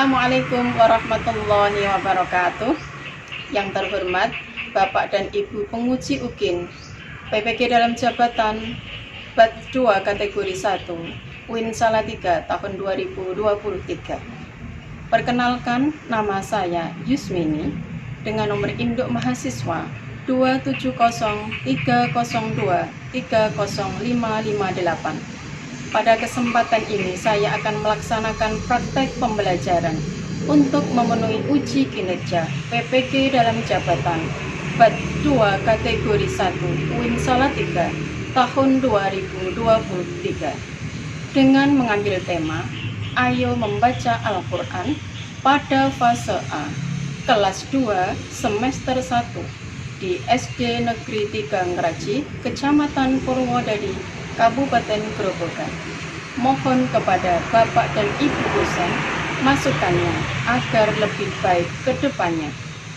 Assalamualaikum warahmatullahi wabarakatuh. Yang terhormat Bapak dan Ibu penguji UKIN PPG dalam jabatan BAT 2 kategori 1 UIN Salatiga tahun 2023. Perkenalkan, nama saya Yusmini dengan nomor induk mahasiswa 2702302305558. Pada kesempatan ini saya akan melaksanakan praktek pembelajaran untuk memenuhi uji kinerja PPG dalam jabatan BAT 2 kategori 1 UIN Salatiga tahun 2023 dengan mengambil tema Ayo Membaca Al-Quran pada fase A kelas 2 semester 1 di SD Negeri 3 Ngeraji, Kecamatan Purwodadi, Kabupaten Grobogan. Mohon kepada Bapak dan Ibu dosen masukannya agar lebih baik ke depannya.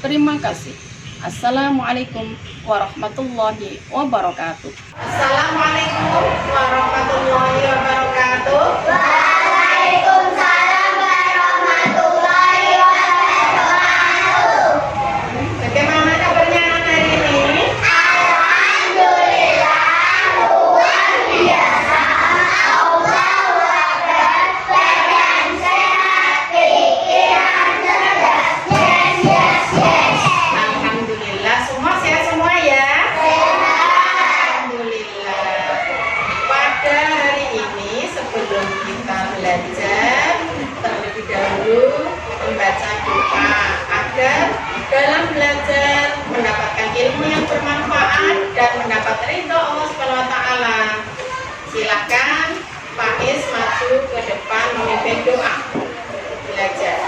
Terima kasih. Assalamualaikum warahmatullahi wabarakatuh. Assalamualaikum warahmatullahi wabarakatuh. Waalaikumsalam warahmatullahi wabarakatuh. Bagaimana kabarnya anak hari ini? Alhamdulillah, luar biasa. Allah Akbar, badan sehat, pikiran cerdas. Yes. Alhamdulillah, semua sehat semua ya? Alhamdulillah. Pada hari ini sebelum kita belajar, terlebih dahulu membaca doa agar dalam belajar mendapatkan ilmu yang bermanfaat dan mendapat ridho Allah Subhanahu wa taala. Silakan Pak Is maju ke depan memimpin doa belajar.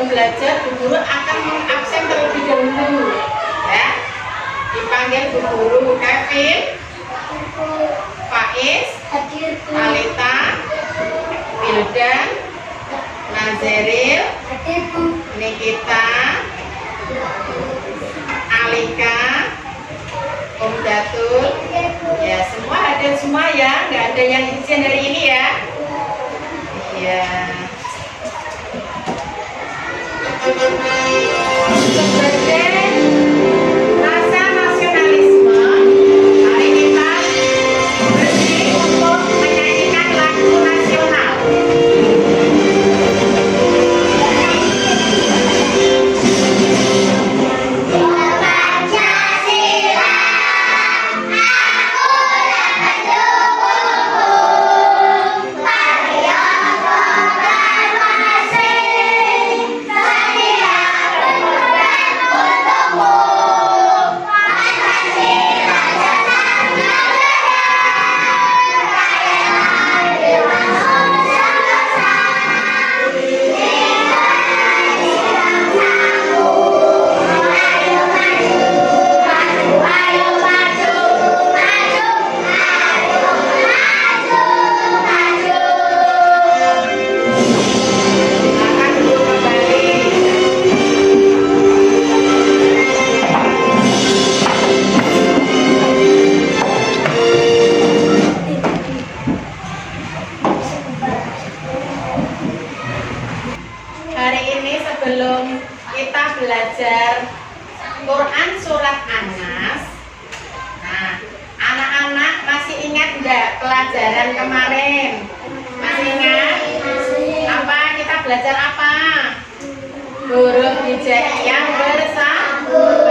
Belajar, Bu Guru akan mengabsen terlebih dahulu ya. Dipanggil Bu Guru Kevin, Faiz, Alita, Wildan, Nazeril, Nikita, Alika, Om Datul. Ya, semua hadir semua ya, nggak ada yang izin hari ini ya. Iya. Sebagai rasa nasionalisme, hari kita berdiri untuk menyanyikan lagu nasional. Pancasila, aku dapat dukungmu. Ayo proklamasi. belajar Quran surat An-Nas. Nah, anak-anak masih ingat ingat enggak pelajaran kemarin? Masih ingat? Apa kita belajar apa? Huruf hijaiyah yang bersambung.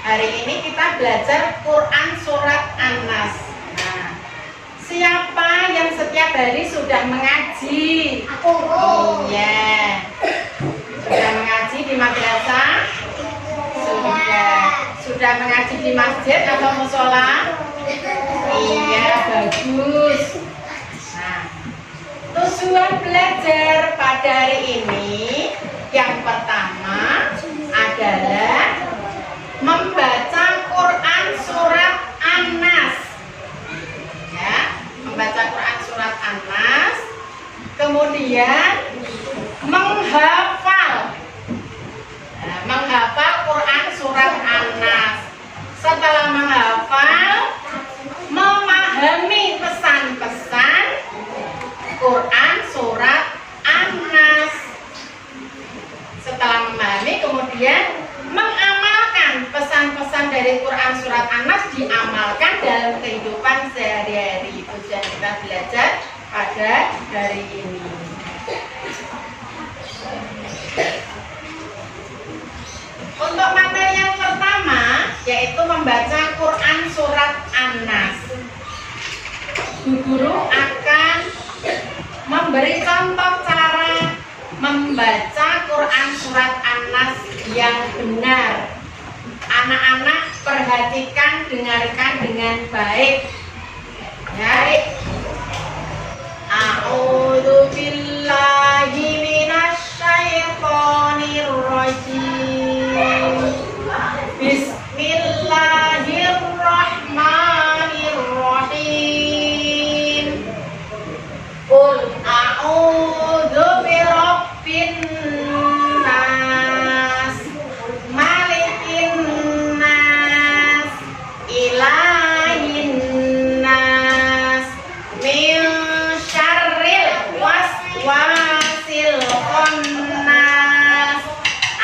Hari ini kita belajar Quran surat An-Nas. Nah, siapa yang setiap hari sudah mengaji? Aku. Iya. Sudah mengaji di madrasah? Sudah. Sudah mengaji di masjid atau musola? Iya, bagus. Nah, tujuan belajar pada hari ini yang pertama adalah membaca Quran surat An-Nas. Ya, membaca Quran surat An-Nas. Kemudian menghafal. Nah, menghafal Quran surat An-Nas. Setelah menghafal, memahami pesan-pesan Quran surat An-Nas. Setelah memahami, kemudian mengamalkan pesan-pesan dari Quran surat An-Nas, diamalkan dalam kehidupan sehari-hari. Itu yang kita belajar pada hari ini. Untuk materi yang pertama yaitu membaca Quran surat An-Nas. Bu Guru akan memberi contoh cara membaca Quran surat An-Nas yang benar. Anak-anak perhatikan, dengarkan dengan baik. Ya. A'udzu billahi minasyaitonir rajim. Bismillahirrahmanirrahim. Qul a'udzu birabbin nas, malikin nas, ilahin nas, min syarril waswasil khannas,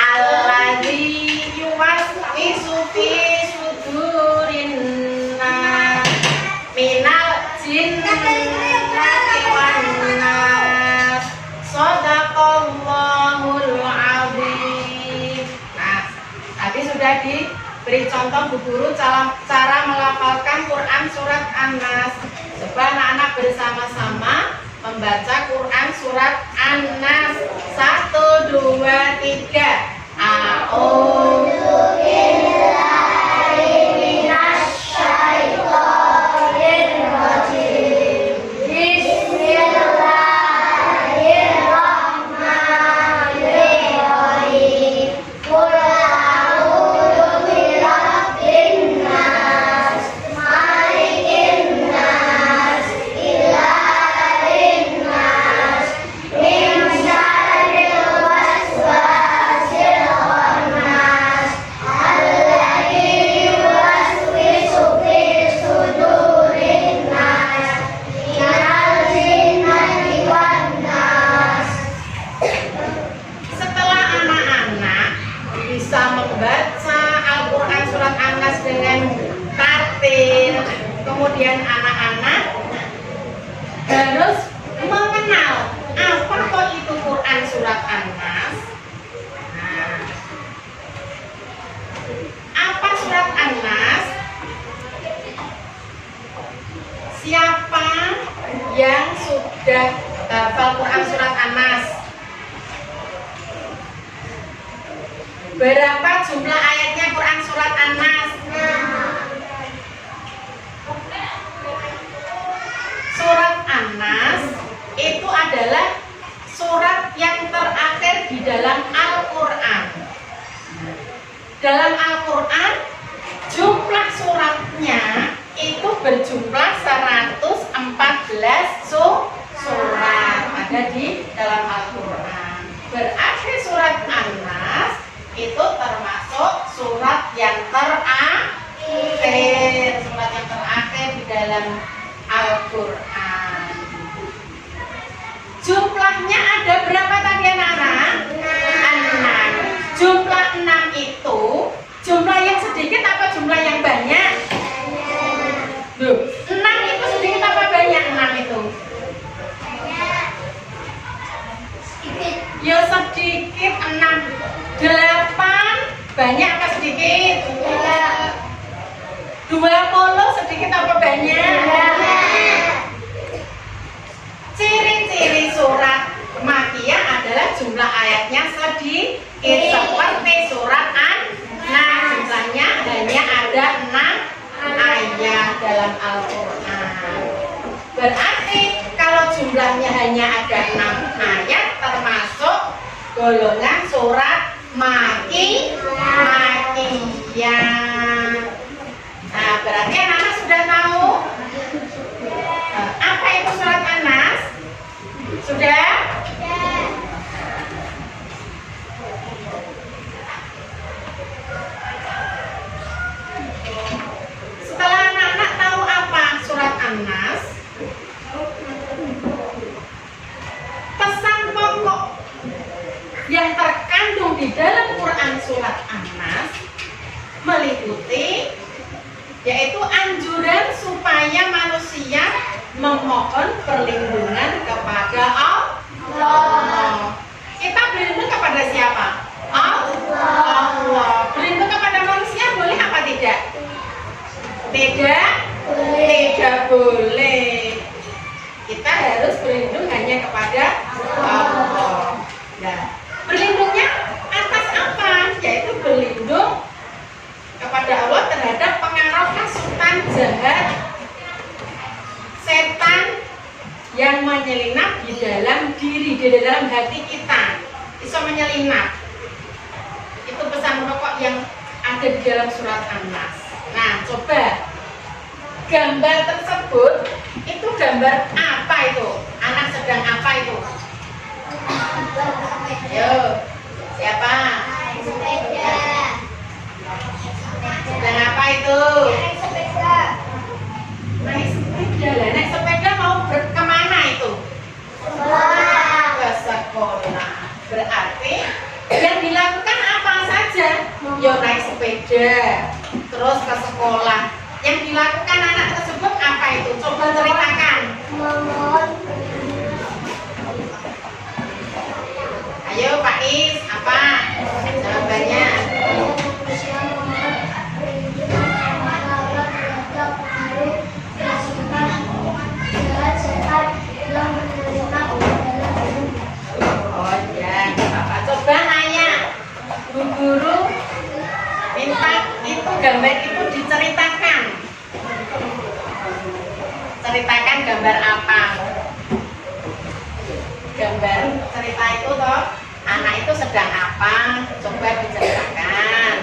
alladzi yuwaswisu fi sudurin nas, minal jinnati wan nas. Shadaqallahul azim. Nah, tadi sudah diberi contoh Bu Guru cara melafalkan Quran surat An-Nas. Coba anak-anak bersama-sama membaca Quran surat An-Nas. 1, 2, 3. A'udzu billahi minasyaitonir rajim. Bismillahirrahmanirrahim. Qul a'udzu birabbin nas, malikin nas, ilahin nas, min syarril waswasil khannas, alladzi yuwaswisu fi sudurin nas, minal jinnati wan nas. Setelah anak-anak bisa membaca Al-Quran surat An-Nas dengan tartil, kemudian anak-anak harus mengenal apa kok itu Quran surat An-Nas. Nah, apa surat An-Nas? Siapa yang sudah hafal Quran surat An-Nas? Berapa jumlah ayatnya Quran surat An-Nas? Surat An-Nas itu adalah surat yang terakhir di dalam Al-Quran. Dalam Al-Quran, jumlah suratnya itu berjumlah 114 surat ada di dalam Al-Quran. Berarti surat An-Nas itu termasuk surat yang terakhir, di dalam Al-Quran. Jumlahnya ada berapa tadi anak-anak? 6. Jumlah 6 itu jumlah yang sedikit apa jumlah yang banyak? Jumlahnya? Ciri-ciri surat Makkiyah adalah jumlah ayatnya sedikit seperti surat An-Nas. Jumlahnya hanya ada 6 ayat dalam Al-Quran. Berarti kalau jumlahnya hanya ada 6 ayat termasuk golongan surat Makkiyah. Nah, berarti anak-anak sudah tahu apa itu surat An-Nas? Sudah? Setelah anak-anak tahu apa surat An-Nas, pesan pokok yang terkandung di dalam Quran surat An-Nas meliputi yaitu anjuran supaya manusia memohon perlindungan kepada Allah. Kita berlindung kepada siapa? Allah. Berlindung kepada manusia boleh apa tidak? Tidak boleh. Kita harus berlindung hanya kepada Allah. Nah, berlindungnya atas apa? Yaitu berlindung kepada Allah terhadap pengaruh hasutan jahat setan yang menyelinap di dalam diri, di dalam hati kita. Bisa menyelinap. Itu pesan pokok yang ada di dalam surat An-Nas. Nah, coba gambar tersebut itu gambar apa itu? Anak sedang apa itu? Yo, siapa? Sedang apa itu? Naik sepeda. Naik sepeda mau kemana itu? Ke sekolah. Berarti yang dilakukan apa saja? Yo, naik sepeda, terus ke sekolah. Yang dilakukan anak tersebut apa itu? Coba ceritakan. Ayo Pak Is, apa jawabannya? Oh ya, Bapak coba nanya Bu Guru, minta itu gambar itu diceritakan. Ceritakan gambar apa? Gambar cerita itu toh, anak itu sedang apa? Coba diceritakan.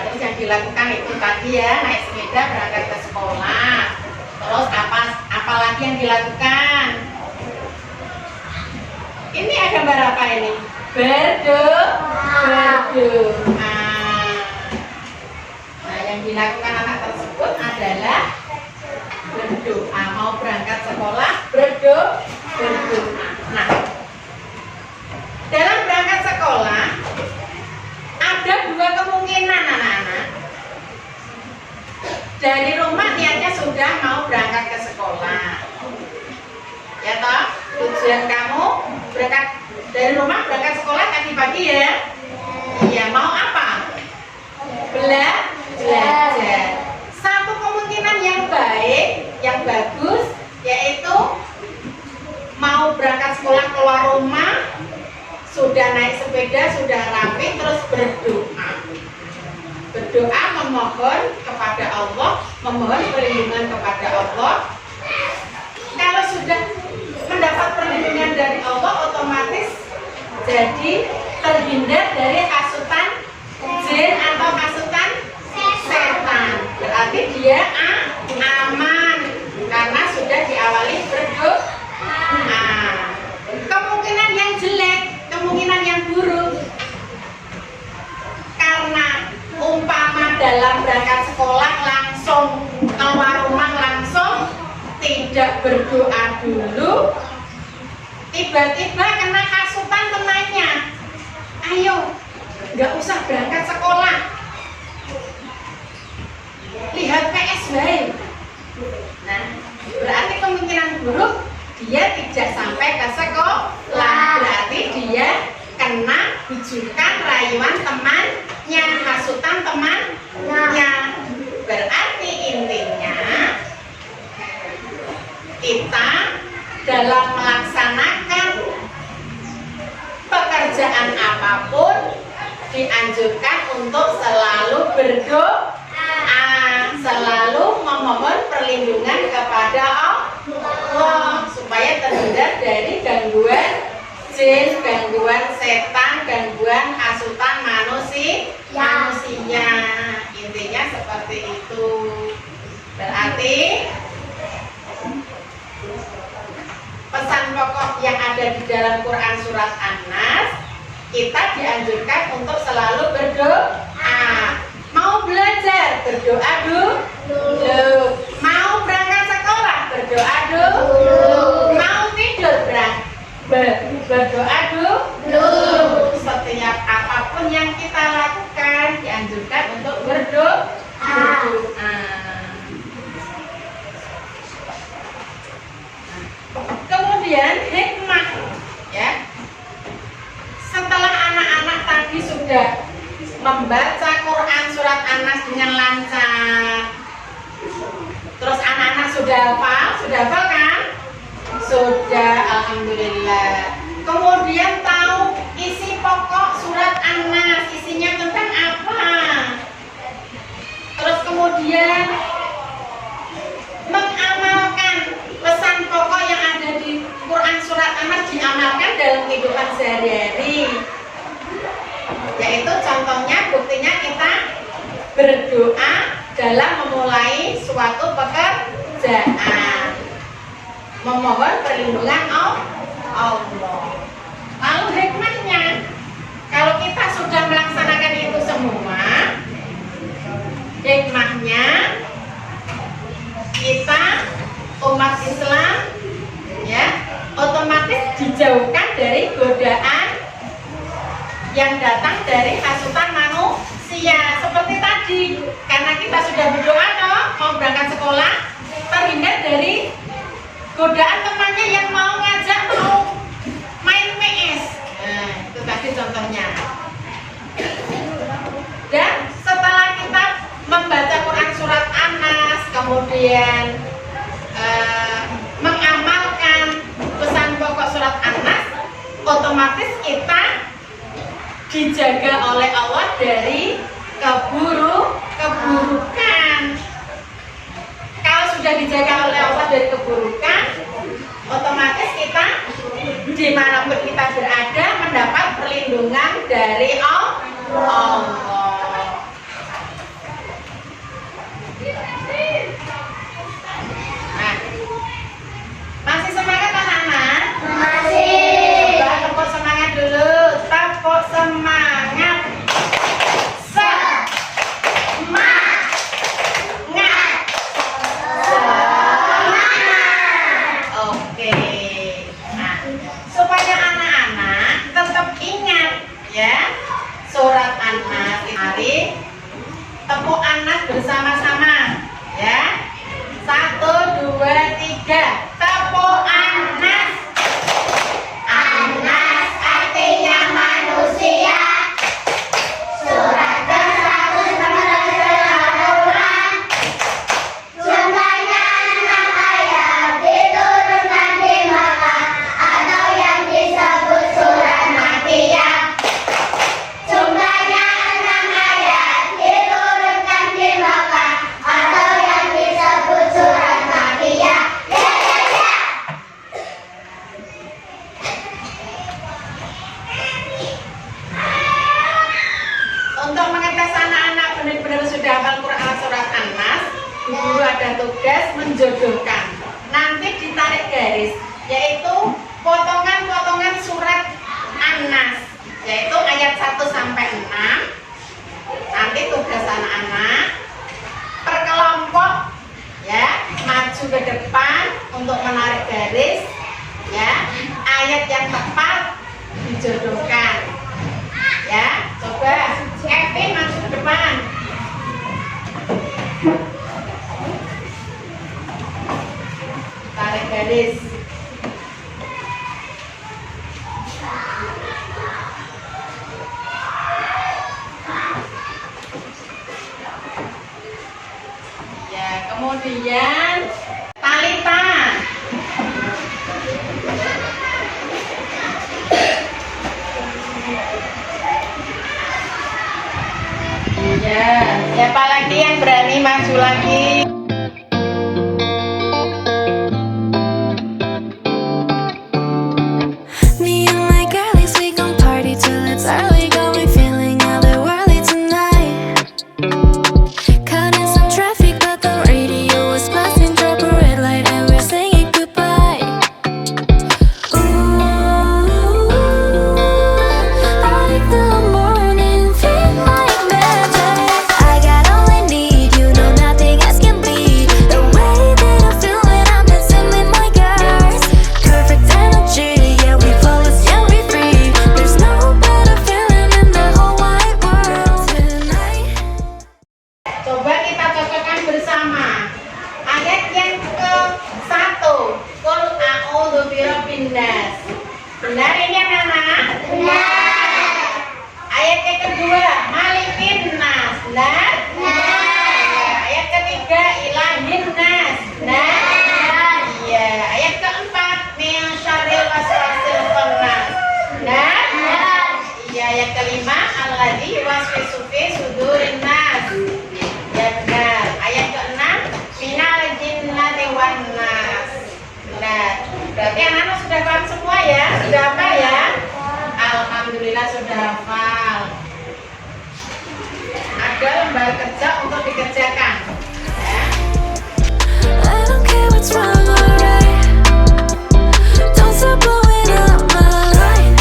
Terus yang dilakukan itu tadi ya, naik sepeda berangkat ke sekolah. Terus apa lagi yang dilakukan? Ini ada gambar apa ini? Berdoa. Nah, yang dilakukan anak tersebut adalah berdoa. Mau berangkat sekolah, berdoa. Nah, dalam berangkat sekolah ada dua kemungkinan anak-anak. Dari rumah niatnya sudah mau berangkat ke sekolah, ya toh? Tujuan kamu berangkat dari rumah berangkat sekolah tadi pagi ya? Iya, mau apa? Belajar. Satu kemungkinan yang baik, yang bagus, yaitu mau berangkat sekolah keluar rumah, sudah naik sepeda, sudah rapi, terus berdoa. Berdoa memohon kepada Allah, memohon perlindungan kepada Allah. Kalau sudah mendapat perlindungan dari Allah, otomatis jadi terhindar dari hasutan jin atau hasutan setan. Berarti dia aman karena sudah diawali berdoa. Kemungkinan yang jelek, kemungkinan yang buruk, karena umpama dalam berangkat sekolah langsung keluar rumah langsung tidak berdoa dulu, tiba-tiba kena hasutan temannya, ayo nggak usah berangkat sekolah, lihat PS baik. Nah, berarti kemungkinan buruk dia tidak sampai ke sekolah, berarti dia kena bujukan rayuan temannya, hasutan temannya. Berarti intinya kita dalam melaksanakan pekerjaan apapun dianjurkan untuk selalu berdoa, selalu memohon perlindungan kepada Allah supaya terhindar dari gangguan jin, gangguan setan, gangguan hasutan manusia. Intinya seperti itu. Berarti pesan pokok yang ada di dalam Quran surat An-Nas, kita dianjurkan untuk selalu berdoa. Mau belajar, berdoa dulu. Mau berangkat sekolah, berdoa dulu. Mau tidur, berdoa dulu. Setiap apapun yang kita lakukan dianjurkan untuk berdoa. Kemudian hikmah, ya. Setelah anak-anak tadi sudah membaca Quran surat An-Nas dengan lancar, terus anak-anak sudah hafal kan? Sudah, alhamdulillah. Kemudian tahu isi pokok surat An-Nas, isinya tentang apa? Terus kemudian mengamalkan pesan pokok yang ada di Quran surat An-Nas, diamalkan dalam kehidupan sehari-hari. Yaitu contohnya, buktinya kita berdoa dalam memulai suatu pekerjaan, memohon perlindungan Allah. Lalu hikmahnya, kalau kita sudah melaksanakan itu semua, hikmahnya kita umat Islam, ya, otomatis dijauhkan dari godaan yang datang dari hasutan manusia. Seperti tadi, karena kita sudah berdoa mau berangkat sekolah, terhindar dari godaan temannya yang mau ngajak mau main PS. Nah, itu tadi contohnya. Dan setelah kita membaca Quran surat An-Nas, kemudian mengamalkan pesan pokok surat An-Nas, otomatis kita dijaga oleh Allah dari keburukan. Kalau sudah dijaga oleh Allah dari keburukan, otomatis kita dimanapun kita berada mendapat perlindungan dari Allah. Nah, masih semangat anak-anak? Masih. Coba tepuk semangat dulu. Tepuk semangat. Oke. Nah, supaya anak-anak tetap ingat, ya, surat An-Nas hari tepuk An-Nas bersama-sama, ya. 1, 2, 3. Tepuk An-Nas. Anas artinya manusia. Surat ke-119 Al-Quran. Jumlahnya 6 ayat, diturunkan di Makkah atau yang disebut surat Makkiyah. Jumlahnya 6 ayat, diturunkan di Makkah atau yang disebut surat Makkiyah. Untuk mengetes anak-anak benar-benar sudah hafal Quran surat An-Nas, guru ada tugas menjodohkan. Nanti ditarik garis, yaitu potongan-potongan surat An-Nas, yaitu ayat 1 sampai 6. Nanti tugas anak-anak per kelompok, ya, maju ke depan untuk menarik garis, ya, ayat yang tepat dijodohkan. Ya, coba Kevin maju ke depan. Tarik garis. Benar ini anak-anak? Benar. Ayat yang kedua, malikin nas. Benar? Benar. Ayat ketiga, ilahin nas. Benar? Iya. Ayat keempat, min syarril waswasil khannas. Benar? Benar. Iya. Ayat kelima, alladzi yuwaswisu fi sudurin nas. Ya benar. Ayat keenam, minal jinnati wan nas. Benar. Berarti anak-anak sudah paham semua ya? Sudah hafal ya? Alhamdulillah sudah hafal. Ada lembar kerja untuk dikerjakan. I don't care what's wrong or right. Don't stop blowing up my line.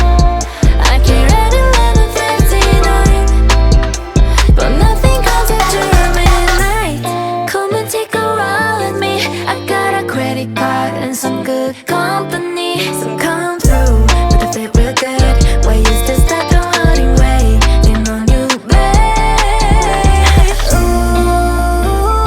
I came at 11:59, but nothing comes after midnight. Come and take a ride with me. I got a credit card and some good company. So come through with a fit real good. Why is this that the running way? You know you babe. Ooh,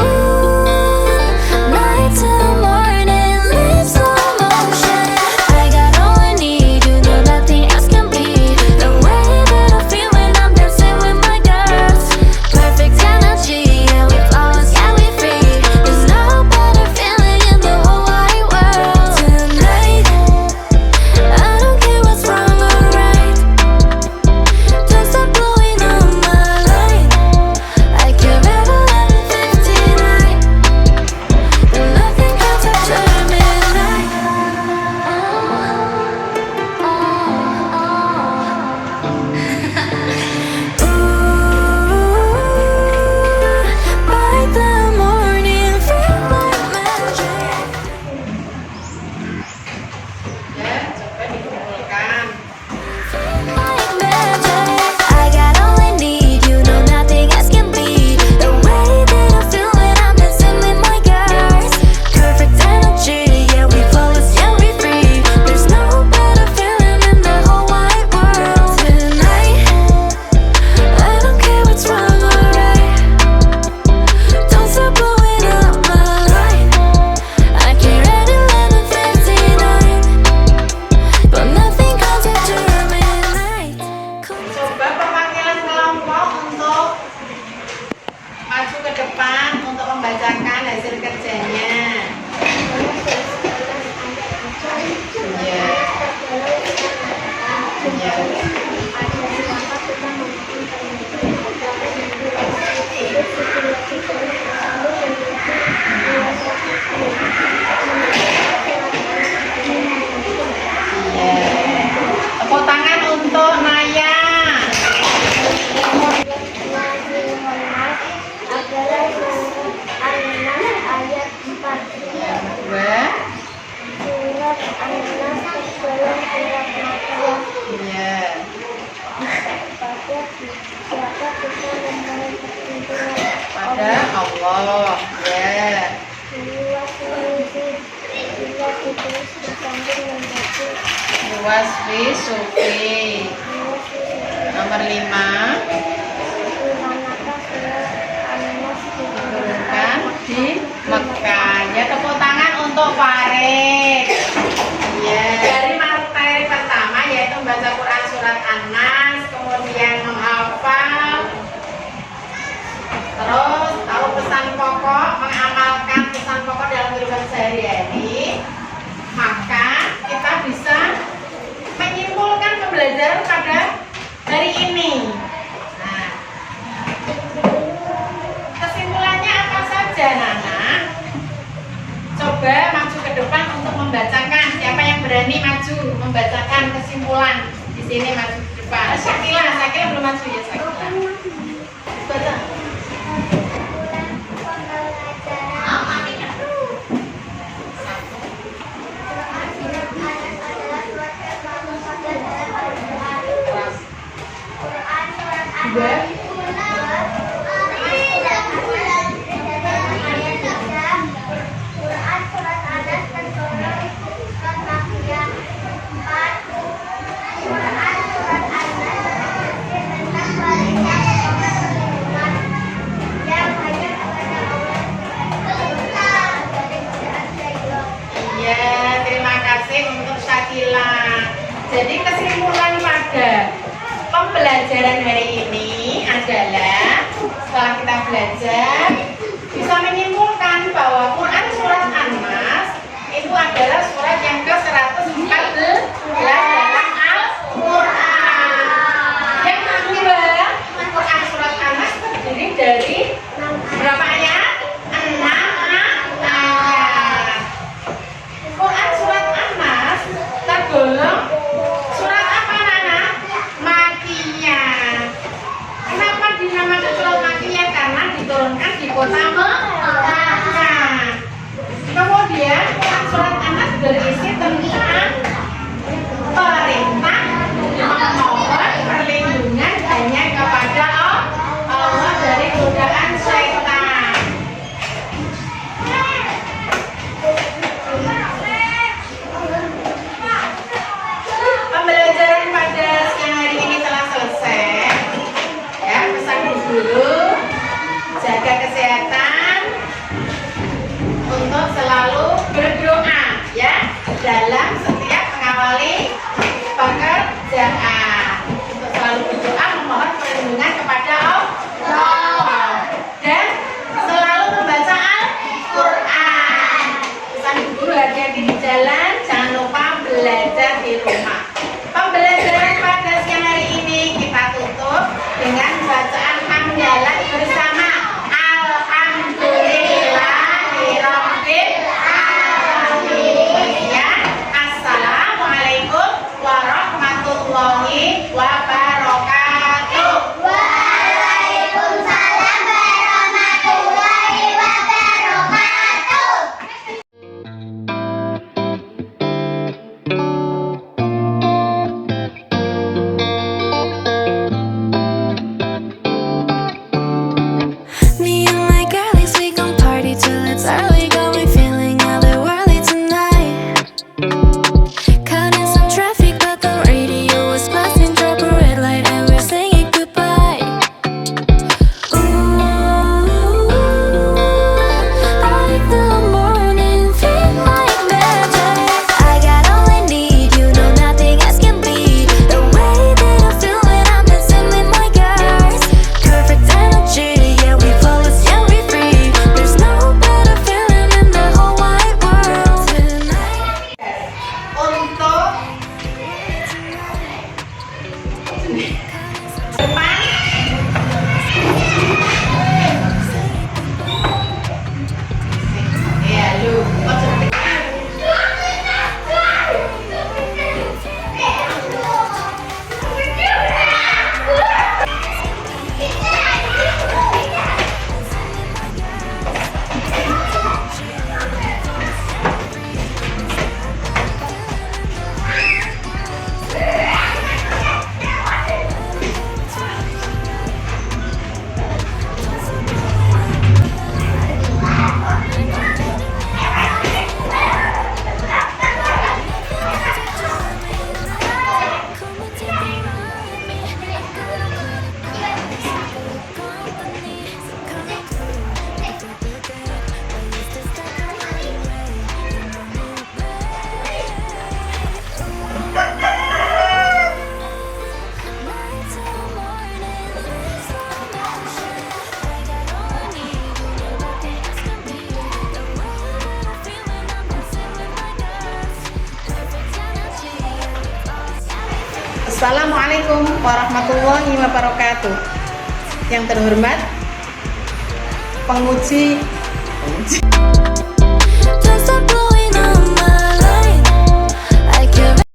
night to morning, live slow motion. I got all I need, you know nothing else can beat the way that I feel when I'm dancing with my girls. Perfect energy, yeah we flawless, yeah we free. There's no better feeling in the whole wide world. Tonight, I don't care what's wrong or right. Don't stop blowing up my line. I care at 11:59, but nothing comes after midnight. Ooh, by the morning, feel like magic. Ya, coba dikumpulkan. Like magic, I got all I need. You know nothing else can beat the way that I feel when I'm dancing with my girls. Perfect energy, yeah we flawless, yeah we free. There's no better feeling in the whole wide world. Tonight, I don't care what's wrong or right. Don't stop blowing up my line. I came at 11:59, but nothing comes after midnight. Coba perwakilan kelompok untuk maju ke depan untuk membacakan hasil kerjanya. Iya. Iya. Iya. Tepuk tangan untuk Naya. adalah surat An-Nas ayat 4. Yang kedua. Surat An-Nas sebelum surat Makkiyah. Iya. Pada siapa kita memberi kesimpulan Pada Allah. Ya. luas solusi bila ditulis bersambung menjadi Luas Sufi. luas solusi Nomor 5. di manakah surat An-Nas Diturunkan di Mekah. Ya, tepuk tangan untuk Farid. Ya, dari materi pertama yaitu membaca Quran surat An-Nas, kemudian menghafal, terus tahu pesan pokok, mengamalkan pesan pokok dalam kehidupan sehari-hari, maka kita bisa menyimpulkan pembelajaran pada hari ini. Nah, kesimpulannya apa saja, Nana? Coba maju ke depan untuk membacakan. Siapa yang berani maju membacakan kesimpulan? Di sini maju ke depan. Sakila belum maju ya, Sakila. Baca. Iya, terima kasih untuk Syakila. Jadi kesimpulan pada pembelajaran hari ini adalah setelah kita belajar bisa menyimpulkan bahwa Quran surat An-Nas itu adalah surat yang ke-114 dalam Al-Quran. Yang kedua, Quran surat An-Nas terdiri dari berapa ayat? 6 ayat. Quran surat An-Nas tergolong surat apa Nana? Makiyah. Kenapa dinamakan surat Makiyah? Karena diturunkan di kota Makkah. Kemudian surat An-Nas berisi tentang perintah memohon perlindungan hanya kepada Allah dari godaan syaitan. Pembelajaran pada siang hari ini telah selesai. Ya, pesan guru, jaga kesehatan, untuk selalu berdoa ya dalam setiap mengawali pekerjaan. Untuk selalu berdoa memohon perlindungan kepada Allah dan selalu membaca Al-Quran. Pesan guru, hati-hati di jalan, jangan lupa belajar di rumah. Pembelajaran pada siang hari ini kita tutup dengan bacaan hamdalah bersama. Alhamdulillahirabbil alamin. Ya, assalamualaikum warahmatullahi wabarakatuh. Waalaikumsalam warahmatullahi wabarakatuh. Me and my girlies, we gon' party till it's early. Got me feeling otherworldly tonight. Caught in some traffic, but the radio was blasting. Drop a red light and we're saying goodbye. Ooh, like the morning, feel like magic. I got all I need, you know nothing else can beat the way that I feel when I'm dancing with my girls. Perfect energy, yeah, we flawless, yeah, we free. There's no better feeling in the whole wide world tonight. Untuk depan ya lu Assalamualaikum warahmatullahi wabarakatuh. Yang terhormat penguji Just a